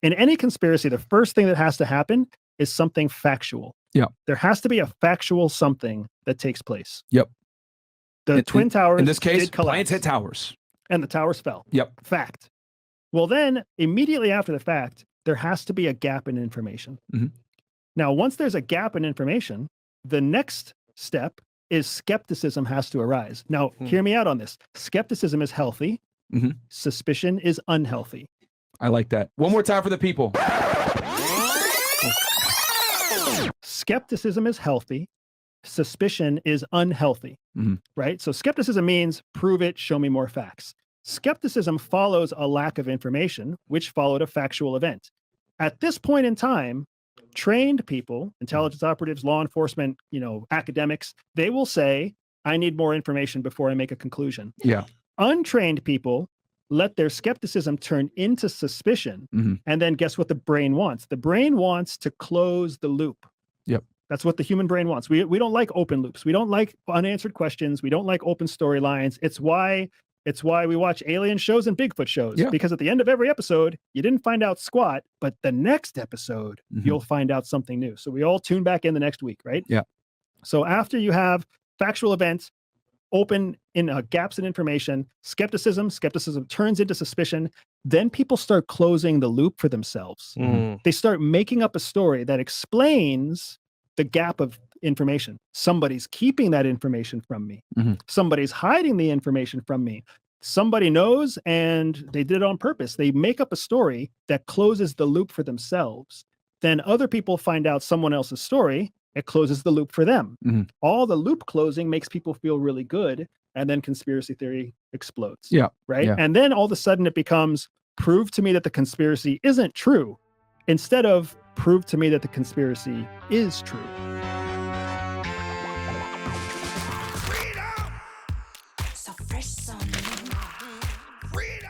In any conspiracy, the first thing that has to happen is something factual. Yeah. There has to be a factual something that takes place. Yep. The Twin Towers in this case, did collapse. planes hit towers. And the towers fell. Yep. Fact. Well, then immediately after the fact, there has to be a gap in information. Mm-hmm. Now, once there's a gap in information, the next step is skepticism has to arise. Now, hear me out on this. Skepticism is healthy. Mm-hmm. Suspicion is unhealthy. I like that. One more time for the people. Skepticism is healthy. Suspicion is unhealthy, mm-hmm. right? So skepticism means prove it, show me more facts. Skepticism follows a lack of information, which followed a factual event. At this point in time, trained people, intelligence operatives, law enforcement, academics, they will say, I need more information before I make a conclusion. Yeah. Untrained people let their skepticism turn into suspicion. Mm-hmm. And then guess what the brain wants? The brain wants to close the loop. Yep. That's what the human brain wants. We don't like open loops. We don't like unanswered questions. We don't like open storylines. It's why we watch alien shows and Bigfoot shows, because at the end of every episode, you didn't find out squat, but the next episode, you'll find out something new. So we all tune back in the next week, right? Yeah. So after you have factual events, open in gaps in information, skepticism turns into suspicion, then people start closing the loop for themselves. They start making up a story that explains the gap of information. Somebody's keeping that information from me. Somebody's hiding the information from me. Somebody knows and they did it on purpose. They make up a story that closes the loop for themselves. Then other people find out someone else's story. It closes the loop for them. All the loop closing makes people feel really good. And then conspiracy theory explodes. Yeah. Right. Yeah. And then all of a sudden it becomes prove to me that the conspiracy isn't true, instead of prove to me that the conspiracy is true. So fresh on me. Freedom.